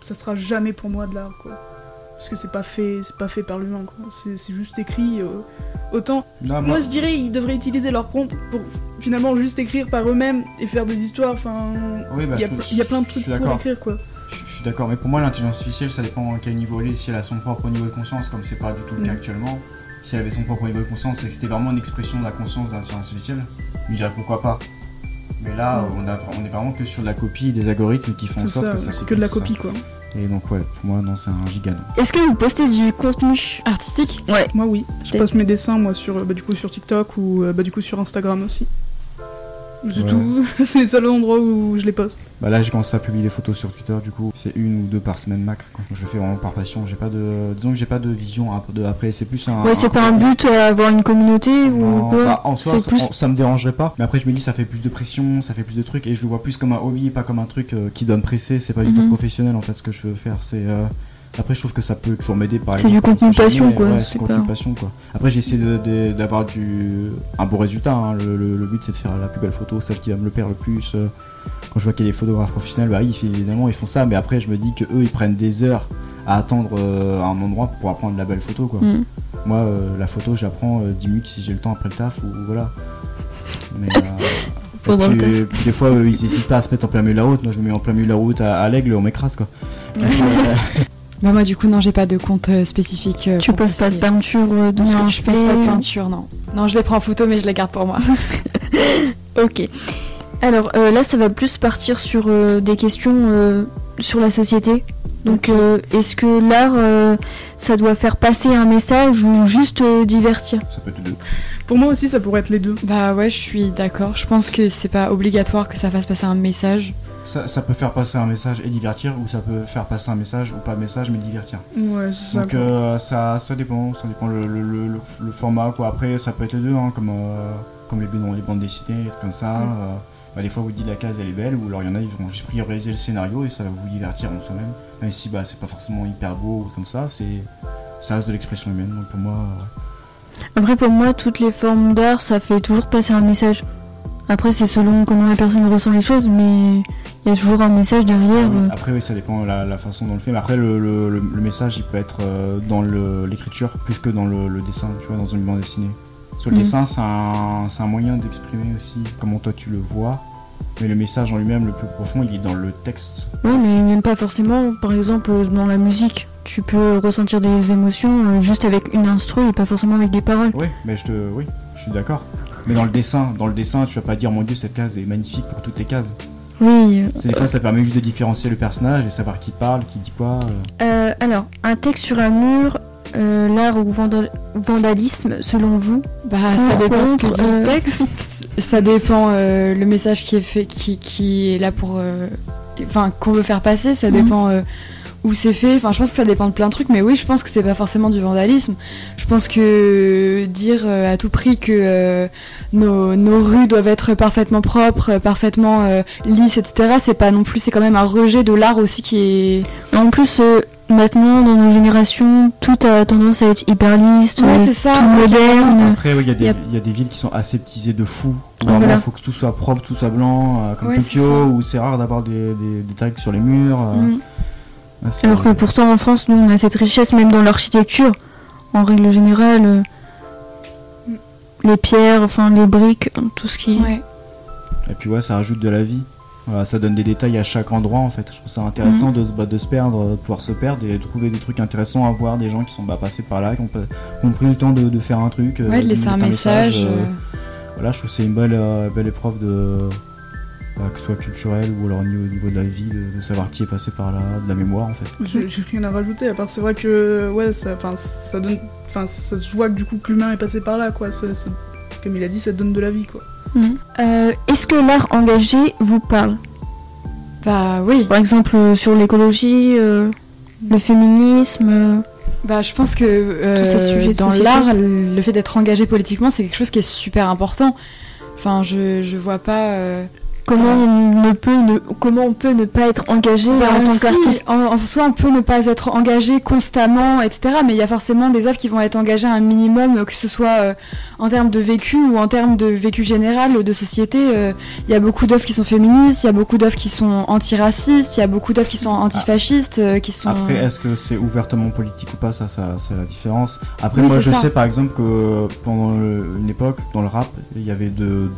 Ça sera jamais pour moi de l'art quoi. Parce que c'est pas fait par l'humain quoi. C'est juste écrit autant. Non, moi je dirais ils devraient utiliser leur prompt pour finalement juste écrire par eux-mêmes et faire des histoires. Oui, il y a plein de trucs pour écrire quoi. Je suis d'accord, mais pour moi l'intelligence artificielle ça dépend à quel niveau elle est. Si elle a son propre niveau de conscience, comme c'est pas du tout le cas actuellement, si elle avait son propre niveau de conscience et que c'était vraiment une expression de la conscience de l'intelligence artificielle, je dirais pourquoi pas. Mais là on est vraiment que sur de la copie des algorithmes qui font en sorte que ça c'est que de la copie quoi. Et donc ouais, pour moi non, c'est un giga non. Est-ce que vous postez du contenu artistique ? Ouais. Moi oui, je poste mes dessins moi sur sur TikTok ou sur Instagram aussi. C'est tout, c'est les seuls endroits où je les poste. Bah là j'ai commencé à publier des photos sur Twitter, du coup c'est 1 ou 2 par semaine max quoi. Je le fais vraiment par passion, disons que j'ai pas de vision après, c'est plus un... Ouais, c'est pas un but avoir une communauté ou quoi. Bah, en soi ça me dérangerait pas, mais après je me dis ça fait plus de pression, ça fait plus de trucs et je le vois plus comme un hobby et pas comme un truc qui doit me presser, c'est pas du tout professionnel en fait ce que je veux faire, c'est... Après je trouve que ça peut toujours m'aider par exemple. C'est du contenu passion quoi. Ouais, c'est contenu passion quoi. Après j'essaie d'avoir un beau résultat, hein. Le but c'est de faire la plus belle photo, celle qui va me le plaire le plus. Quand je vois qu'il y a des photographes professionnels, bah évidemment ils font ça, mais après je me dis que eux ils prennent des heures à attendre à un endroit pour pouvoir prendre la belle photo quoi. Moi la photo j'apprends 10 minutes si j'ai le temps après le taf ou voilà. Mais pendant le taf. Puis des fois ils n'hésitent pas à se mettre en plein milieu de la route, moi je me mets en plein milieu de la route à l'aigle, on m'écrase quoi. Bah moi du coup non, j'ai pas de compte spécifique. Tu poses pas de peinture de non, je pose pas de peinture, non. Non, je les prends en photo mais je les garde pour moi. Ok. Alors là ça va plus partir sur des questions sur la société. Donc est-ce que l'art ça doit faire passer un message ou juste divertir ? Ça peut être les deux. Pour moi aussi ça pourrait être les deux. Bah ouais, je suis d'accord. Je pense que c'est pas obligatoire que ça fasse passer un message. Ça peut faire passer un message et divertir, ou ça peut faire passer un message ou pas de message mais divertir. Ouais, c'est ça. Donc ça dépend le format quoi. Après ça peut être les deux, hein, comme les bandes dessinées, comme ça. Des fois vous dites la case elle est belle, ou alors il y en a ils vont juste prioriser le scénario et ça va vous divertir en soi-même. Même si c'est pas forcément hyper beau ou comme ça, ça reste de l'expression humaine. Donc pour moi. Après pour moi toutes les formes d'art ça fait toujours passer un message. Après c'est selon comment la personne ressent les choses, mais il y a toujours un message derrière. Après oui, ça dépend la façon dont on le fait, mais après le message il peut être dans l'écriture plus que dans le dessin, tu vois, dans une bande dessinée. Sur le dessin c'est un moyen d'exprimer aussi comment toi tu le vois, mais le message en lui-même le plus profond il est dans le texte. Ouais, mais même pas forcément, par exemple dans la musique. Tu peux ressentir des émotions juste avec une instru et pas forcément avec des paroles. Oui, mais je suis d'accord. Mais dans le dessin, tu vas pas dire mon Dieu cette case est magnifique pour toutes les cases. Oui. Des fois ça permet juste de différencier le personnage et savoir qui parle, qui dit quoi. Alors, un texte sur un mur, l'art ou vandalisme selon vous ? Bah ça dépend ce que dit le texte. Ça dépend le message qui est fait, qui est là pour, qu'on veut faire passer. Ça dépend. Où c'est fait, je pense que ça dépend de plein de trucs, mais oui, je pense que c'est pas forcément du vandalisme. Je pense que dire à tout prix que nos rues doivent être parfaitement propres, parfaitement lisses, etc., c'est pas non plus, c'est quand même un rejet de l'art aussi qui est... En plus, maintenant, dans nos générations, tout a tendance à être hyper lisse, Ouais, c'est ça. tout moderne. Après, il y a- y a des villes qui sont aseptisées de fou. Ah, Vraiment, il voilà. faut que tout soit propre, tout soit blanc, comme Ouais, c'est ça. Tokyo, où c'est rare d'avoir des tags sur les murs. Ouais, c'est- Alors que pourtant, en France, nous, on a cette richesse, même dans l'architecture. En règle générale, les pierres, enfin, les briques, tout ce qui... Ouais. Et puis ouais, ça rajoute de la vie. Voilà, ça donne des détails à chaque endroit en fait. Je trouve ça intéressant de se perdre, de pouvoir se perdre et de trouver des trucs intéressants à voir, des gens qui sont passés par là, qui ont pris le temps de faire un truc. Ouais, de laisser un mettre message. Voilà, je trouve que c'est une belle épreuve que ce soit culturel ou alors au niveau de la vie, de savoir qui est passé par là, de la mémoire en fait. J'ai rien à rajouter, à part c'est vrai que ouais, ça donne. Enfin, ça se voit que du coup que l'humain est passé par là, quoi. Comme il a dit, ça donne de la vie, quoi. Est-ce que l'art engagé vous parle? Bah oui. Par exemple, sur l'écologie, le féminisme... Bah, je pense que Tous ces sujets de dans société. l'art, le fait d'être engagé politiquement, c'est quelque chose qui est super important. Enfin, je vois pas. Comment on peut ne pas être engagé en tant si, qu'artiste? en soi, on peut ne pas être engagé constamment, etc. Mais il y a forcément des œuvres qui vont être engagées à un minimum, que ce soit en termes de vécu ou en termes de vécu général de société. Il y a beaucoup d'œuvres qui sont féministes, il y a beaucoup d'œuvres qui sont antiracistes, il y a beaucoup d'œuvres qui sont antifascistes, qui sont. Après, est-ce que c'est ouvertement politique ou pas, ça c'est la différence. Après, Oui, moi c'est je ça. sais par exemple que pendant une époque, dans le rap, il y avait deux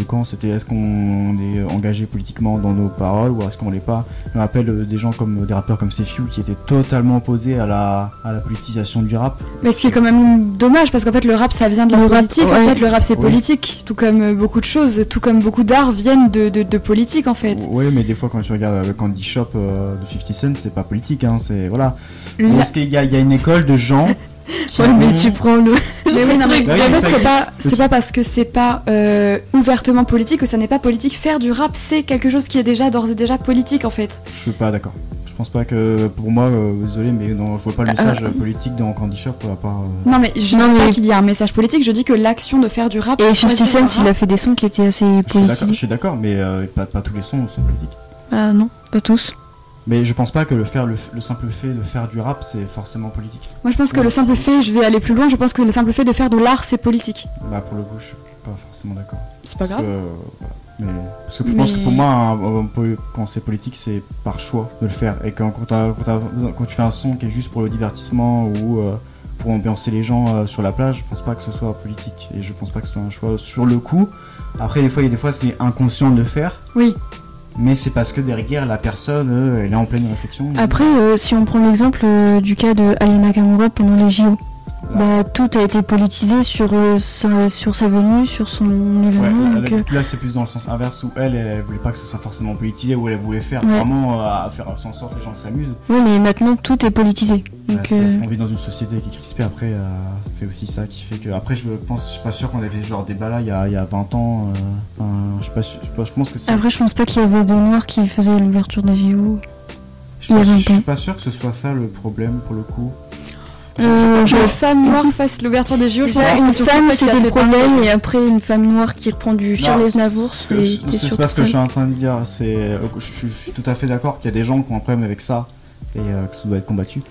camps. C'était est-ce qu'on est engagé politiquement dans nos paroles ou est-ce qu'on l'est pas. Je me rappelle des gens comme des rappeurs comme Sefiu qui étaient totalement opposés à la politisation du rap. Mais ce qui est quand même dommage, parce qu'en fait, le rap, ça vient de la Le rap, politique. En ouais. fait, le rap, c'est Oui. politique. Tout comme beaucoup de choses, tout comme beaucoup d'arts viennent de politique, en fait. Oui, mais des fois quand tu regardes le Candy Shop de 50 Cent, c'est pas politique, hein, c'est voilà. La- Parce qu'il y a une école de gens qui Ouais, mais vont- tu prends le... Mais oui, non, mais Bah oui, en mais fait, ça c'est existe. pas parce que c'est pas ouvertement politique que ça n'est pas politique. Faire du rap, c'est quelque chose qui est déjà d'ores et déjà politique, en fait. Je suis pas d'accord. Je pense pas que pour moi, désolé, mais non, je vois pas le message politique dans Candy Shop à part. Non, mais je Non, dis pas mais- qu'il y a un message politique, je dis que l'action de faire du rap. Et choisir 50 un Cent, il rap- a fait des sons qui étaient assez Je politiques. suis d'accord, mais pas tous les sons sont politiques. Ah non, pas tous. Mais je pense pas que le simple fait de faire du rap, c'est forcément politique. Moi, je pense que le simple fait, je vais aller plus loin, je pense que le simple fait de faire de l'art, c'est politique. Bah pour le coup, je suis pas forcément d'accord. C'est pas Parce grave. que, voilà. Parce que je pense que pour Mais- moi, quand c'est politique, c'est par choix de le faire. Et quand tu fais un son qui est juste pour le divertissement ou pour ambiancer les gens sur la plage, je pense pas que ce soit politique. Et je pense pas que ce soit un choix sur le coup. Après, des fois c'est inconscient de le faire. Oui. Mais c'est parce que derrière, la personne, elle est en pleine réflexion. Après, si on prend l'exemple du cas de Aya Nakamura pendant les JO, bah, tout a été politisé sur sa venue, sur son Ouais, événement. là c'est plus dans le sens inverse où elle voulait pas que ce soit forcément politisé, où elle voulait faire Ouais. vraiment à faire en sorte que les gens s'amusent. Ouais, mais maintenant tout est politisé. Bah, Donc, c'est parce qu'on vit dans une société qui est crispée. Après, c'est aussi ça qui fait que. Après, je suis pas sûr qu'on avait ce genre de débat là il y a 20 ans. Enfin, je suis pas sûr. Je pense que c'est. Après, je pense pas qu'il y avait de noirs qui faisaient l'ouverture des JO. je il y a 20 suis ans. pas sûr que ce soit ça le problème pour le coup. Que une femme noire fasse l'ouverture des JO, je pense Déjà, que une c'est surtout femme, ça qui a c'était le fait problème, parler. et après, une femme noire qui reprend du Charles Aznavour, c'était C'est surtout pas ce que ça. je suis en train de dire. Je suis tout à fait d'accord qu'il y a des gens qui ont un problème avec ça et que ça doit être combattu.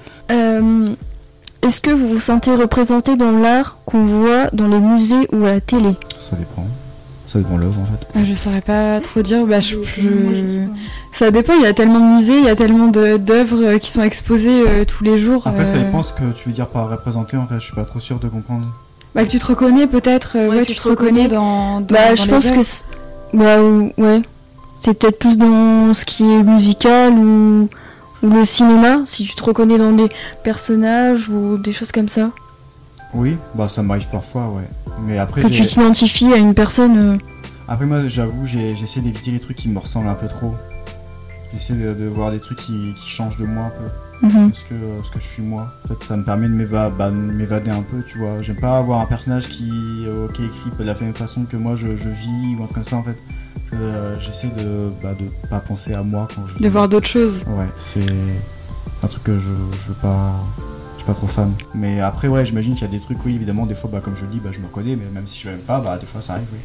Est-ce que vous vous sentez représenté dans l'art qu'on voit dans les musées ou à la télé? Ça dépend. Ça dépend de l'œuvre en fait. Je saurais pas trop dire. Bah, Moi, je sais pas. Ça dépend, il y a tellement de musées, il y a tellement d'œuvres qui sont exposées tous les jours. Après, ça dépend ce que tu veux dire par représenter en fait. Je suis pas trop sûr de comprendre. Bah, que tu te reconnais peut-être, Ouais, tu te reconnais dans Bah, je les pense œuvres. que ouais, c'est peut-être plus dans ce qui est musical ou le cinéma, si tu te reconnais dans des personnages ou des choses comme ça. Oui, bah ça m'arrive parfois, ouais. Mais après, Quand tu t'identifies à une personne, après moi, j'avoue, j'essaie d'éviter les trucs qui me ressemblent un peu trop. J'essaie de voir des trucs qui changent de moi un peu. Parce que je suis moi. En fait, ça me permet de m'évader un peu, tu vois. J'aime pas avoir un personnage qui est écrit de la même façon que moi je vis ou un truc comme ça en fait. J'essaie de pas penser à moi quand je De voir d'autres choses. Ouais, c'est un truc que je suis pas trop fan. Mais après, ouais, j'imagine qu'il y a des trucs, oui, évidemment, des fois, comme je le dis, je me reconnais, mais même si je l'aime pas, des fois ça arrive, oui.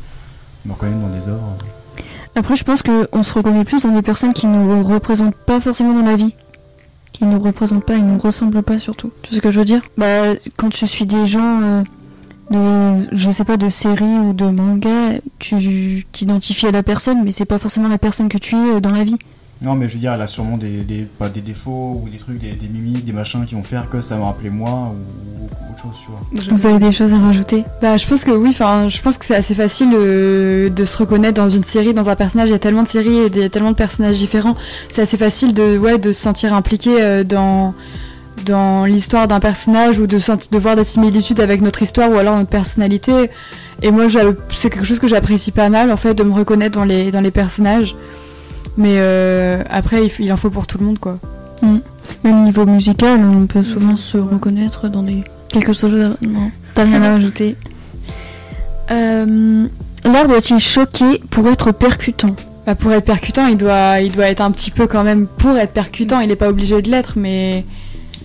Je me reconnais dans des œuvres. après je pense qu'on se reconnaît plus dans des personnes qui nous représentent pas forcément dans la vie. Ils nous représentent pas, ils nous ressemblent pas surtout. Tu sais ce que je veux dire? Bah, quand tu suis des gens je sais pas, de séries ou de mangas, tu t'identifies à la personne, mais c'est pas forcément la personne que tu es dans la vie. Non, mais je veux dire, elle a sûrement des défauts ou des trucs, des mimiques, des machins qui vont faire que ça va me rappeler moi ou autre chose, tu vois. Vous avez des choses à rajouter? Bah, je pense que oui, je pense que c'est assez facile de se reconnaître dans une série, dans un personnage. Il y a tellement de séries et il y a tellement de personnages différents. C'est assez facile de se sentir impliqué dans l'histoire d'un personnage ou de voir des similitudes avec notre histoire ou alors notre personnalité. Et moi, c'est quelque chose que j'apprécie pas mal, en fait, de me reconnaître dans les personnages. Mais après, il en faut pour tout le monde, quoi. Même niveau musical, on peut souvent se reconnaître dans quelque chose. Non, t'as rien à rajouter. L'art doit-il choquer pour être percutant? Bah, pour être percutant, il doit être un petit peu quand même pour être percutant. Il n'est pas obligé de l'être, mais...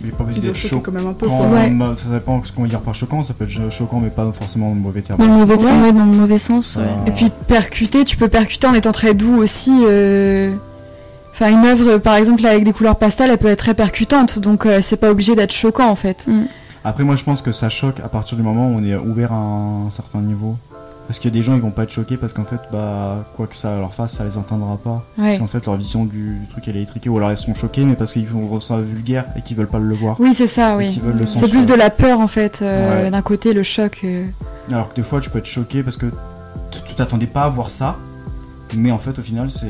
Il est pas obligé d'être choquant quand même un peu. Ça dépend ce qu'on veut dire par choquant. Ça peut être choquant, mais pas forcément dans le mauvais terme. Dans le mauvais sens, ouais. Et puis percuter, tu peux percuter en étant très doux aussi. Enfin, une œuvre, par exemple, avec des couleurs pastel, elle peut être très percutante. Donc, c'est pas obligé d'être choquant, en fait. Après, moi, je pense que ça choque à partir du moment où on est ouvert à un certain niveau. Parce qu'il y a des gens, ils vont pas être choqués parce qu'en fait, quoi que ça leur fasse, ça les atteindra pas. Ouais. Parce qu'en fait, leur vision du truc, elle est étriquée, ou alors ils sont choqués, mais parce qu'ils vont ça vulgaire et qu'ils veulent pas le voir. Oui, c'est ça, oui. C'est plus de la peur, en fait, d'un côté, le choc. Alors que des fois, tu peux être choqué parce que tu t'attendais pas à voir ça, mais en fait, au final, c'est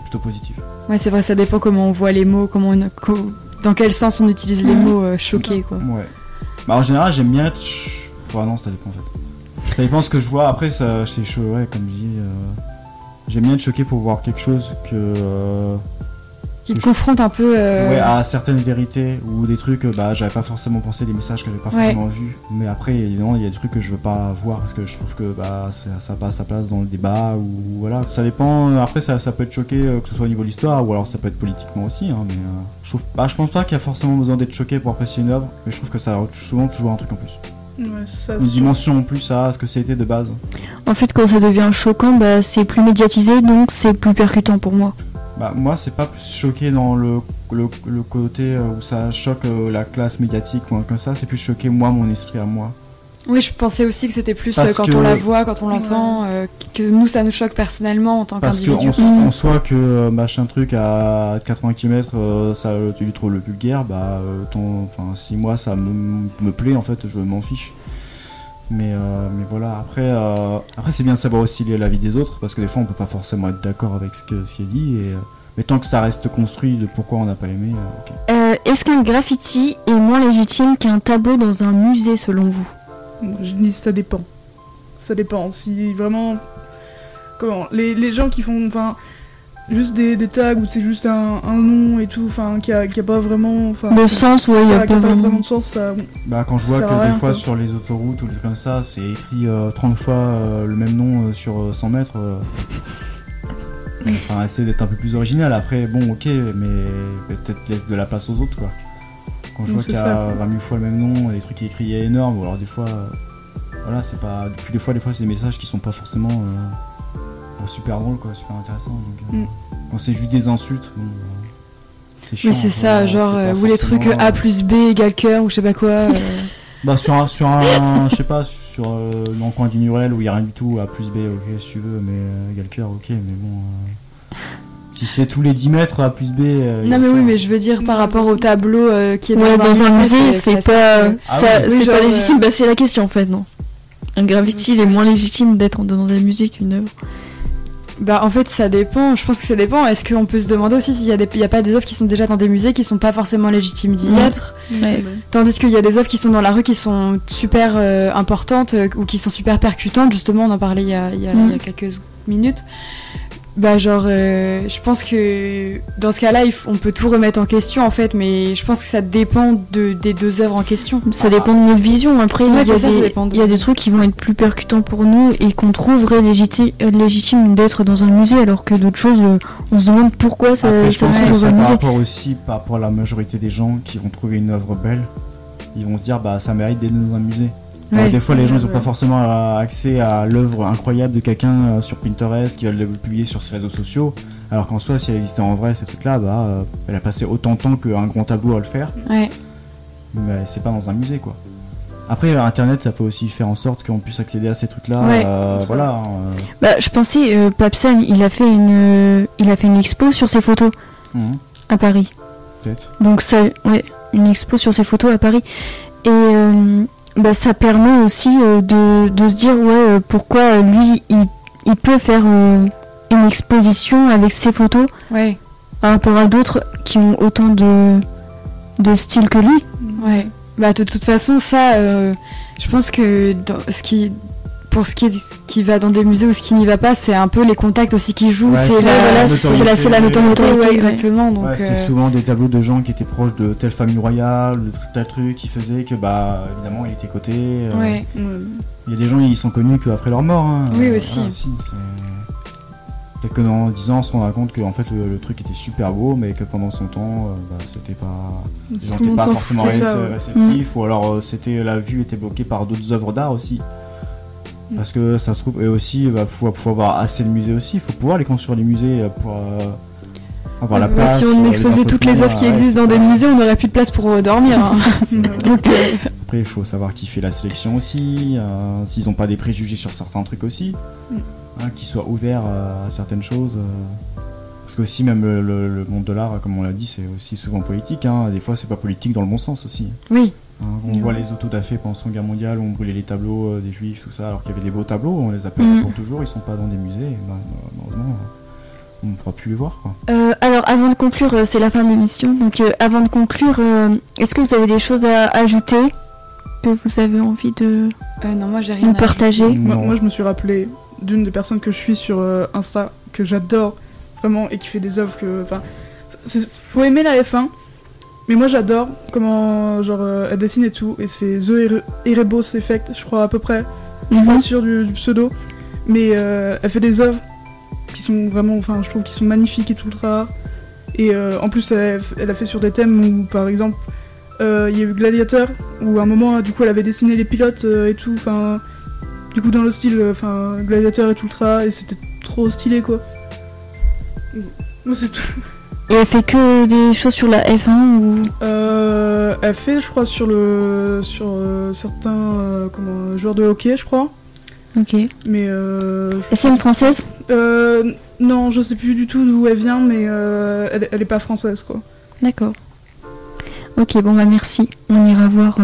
plutôt positif. Ouais, c'est vrai, ça dépend comment on voit les mots, dans quel sens on utilise les mots choqués, quoi. Ouais. Bah, en général, j'aime bien être... non, ça dépend, en fait. Ça dépend ce que je vois. Après, ça, c'est chaud, ouais, comme je dis. J'aime bien être choqué pour voir quelque chose qui te confronte un peu à certaines vérités ou des trucs. J'avais pas forcément pensé, des messages que j'avais pas forcément vus. Mais après, évidemment, il y a des trucs que je veux pas voir parce que je trouve que ça n'a pas sa place dans le débat ou voilà. Ça dépend. Après, ça peut être choqué que ce soit au niveau de l'histoire ou alors ça peut être politiquement aussi. Hein, mais je pense pas qu'il y a forcément besoin d'être choqué pour apprécier une œuvre. Mais je trouve que ça a souvent toujours un truc en plus. Ouais, une dimension en plus à ce que c'était de base. En fait, quand ça devient choquant, c'est plus médiatisé, donc c'est plus percutant pour moi. Moi, c'est pas plus choqué dans le côté où ça choque la classe médiatique ou un comme ça, c'est plus choqué moi, mon esprit à moi. Oui, je pensais aussi que c'était plus on la voit, quand on l'entend, que nous, ça nous choque personnellement en tant qu'individu. Parce qu'en soit que machin truc à 80 km, ça, tu lui trouves le vulgaire, si moi ça me plaît, en fait, je m'en fiche. Mais voilà, après c'est bien de savoir aussi l'avis des autres, parce que des fois on peut pas forcément être d'accord avec ce qui est dit, mais tant que ça reste construit de pourquoi on n'a pas aimé, ok. Est-ce qu'un graffiti est moins légitime qu'un tableau dans un musée selon vous? Je dis ça dépend. Ça dépend. Si vraiment... Les gens qui font juste des tags où c'est juste un nom et tout, qui a pas vraiment... De sens, ouais, il y a pas vraiment de sens, ça... quand je vois que des fois sur les autoroutes ou des trucs comme ça, c'est écrit 30 fois le même nom sur 100 mètres... essayer d'être un peu plus original. Après, bon, ok, mais peut-être laisse de la place aux autres, quoi. Quand je vois qu'il y a 20 000 fois le même nom, des trucs écrits énormes, ou alors des fois, c'est pas. Puis des fois, c'est des messages qui sont pas forcément super drôles, quoi, super intéressants. Donc, quand c'est juste des insultes, c'est chiant. Oui, c'est ça, genre, ou les trucs A plus B égale cœur, ou je sais pas quoi. Sur un je sais pas, dans le coin d'une URL où il y a rien du tout, A plus B, ok, si tu veux, mais égale cœur, ok, mais bon. Si c'est tous les 10 mètres A plus B... non mais oui, mais je veux dire par rapport au tableau qui est dans un musée, c'est pas légitime, c'est la question en fait, non. Un graffiti, il est moins légitime d'être dans un musée qu'une œuvre. En fait ça dépend, je pense que ça dépend. Est-ce qu'on peut se demander aussi s'il y a pas des œuvres qui sont déjà dans des musées qui sont pas forcément légitimes d'y être, tandis qu'il y a des œuvres qui sont dans la rue qui sont super importantes ou qui sont super percutantes, justement on en parlait il y a quelques minutes. Je pense que dans ce cas-là, on peut tout remettre en question en fait, mais je pense que ça dépend des deux œuvres en question. Ça dépend de notre vision. Après, il y a des trucs qui vont être plus percutants pour nous et qu'on trouverait légitime d'être dans un musée, alors que d'autres choses, on se demande pourquoi ça se trouve dans un musée. Par rapport à la majorité des gens qui vont trouver une œuvre belle, ils vont se dire ça mérite d'être dans un musée. Alors, des fois, les gens ils ont pas forcément accès à l'œuvre incroyable de quelqu'un sur Pinterest qui va le publier sur ses réseaux sociaux. Alors qu'en soi, si elle existait en vrai, ces trucs-là, elle a passé autant de temps qu'un grand tableau à le faire. Ouais. Mais c'est pas dans un musée, quoi. Après, Internet, ça peut aussi faire en sorte qu'on puisse accéder à ces trucs-là. Ouais. Voilà. Je pensais, Papsan, il a fait une expo sur ses photos à Paris. Peut-être. Donc ça, ouais, une expo sur ses photos à Paris. Et ça permet aussi de se dire, pourquoi lui, il peut faire une exposition avec ses photos par rapport à d'autres qui ont autant de style que lui. Ouais. De toute façon, ça, je pense que pour ce qui va dans des musées ou ce qui n'y va pas, c'est un peu les contacts aussi qui jouent. C'est la notoriété, exactement. Donc, c'est souvent des tableaux de gens qui étaient proches de telle famille royale, de tel truc, qui faisait que, évidemment, il était coté. Il y a des gens, ils sont connus qu'après leur mort. Hein. Oui, aussi. Peut-être que dans 10 ans, on se rendra compte que en fait, le truc était super beau, mais que pendant son temps, c'était pas... Les gens n'étaient pas forcément réceptifs, ou alors la vue était bloquée par d'autres œuvres d'art aussi. Parce que ça se trouve, et aussi, faut avoir assez de musées aussi, il faut pouvoir les construire les musées pour avoir la place. Si on exposait toutes les œuvres qui existent dans des musées, on n'aurait plus de place pour dormir. Donc, après, il faut savoir qui fait la sélection aussi, s'ils n'ont pas des préjugés sur certains trucs aussi. Qui soit ouvert à certaines choses. Parce que aussi même le monde de l'art, comme on l'a dit, c'est aussi souvent politique. Des fois, c'est pas politique dans le bon sens aussi. Oui. On voit les autodafés pendant la Seconde Guerre mondiale où on brûlait les tableaux des juifs, tout ça, alors qu'il y avait des beaux tableaux, on les appelle pour toujours, ils sont pas dans des musées. Et malheureusement, on ne pourra plus les voir. Quoi. Alors, avant de conclure, c'est la fin de l'émission. Donc, avant de conclure, est-ce que vous avez des choses à ajouter que vous avez envie de non, moi, j'ai rien nous partager? Moi, je me suis rappelé d'une des personnes que je suis sur Insta, que j'adore vraiment, et qui fait des œuvres que... faut aimer la F1, mais moi j'adore comment elle dessine et tout, et c'est The Erebos Effect, je crois à peu près, je suis pas sûre du pseudo, mais elle fait des œuvres qui sont vraiment, je trouve qu'ils sont magnifiques et tout rares, et en plus elle a fait sur des thèmes où par exemple il y a eu Gladiator, où à un moment du coup elle avait dessiné les pilotes et tout, du coup dans le style Gladiator et tout et c'était trop stylé quoi. Moi c'est tout. Et elle fait que des choses sur la F1 ou elle fait je crois sur certains joueurs de hockey je crois. Ok. Mais et c'est une française? Non, je sais plus du tout d'où elle vient, mais elle est pas française quoi. D'accord. Ok, merci. On ira voir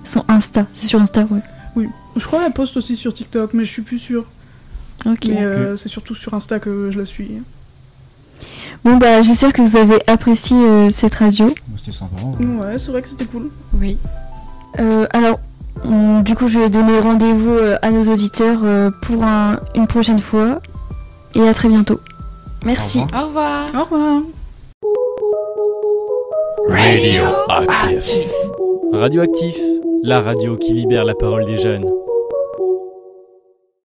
son Insta. C'est sur Insta, ouais. Oui, je crois qu'elle poste aussi sur TikTok, mais je suis plus sûre. Ok. Mais c'est surtout sur Insta que je la suis. Bon j'espère que vous avez apprécié cette radio. C'était sympa. Ouais, c'est vrai que c'était cool. Oui. Alors, du coup, je vais donner rendez-vous à nos auditeurs pour une prochaine fois. Et à très bientôt. Merci. Au revoir. Au revoir. Radioactif. Radioactif, la radio qui libère la parole des jeunes.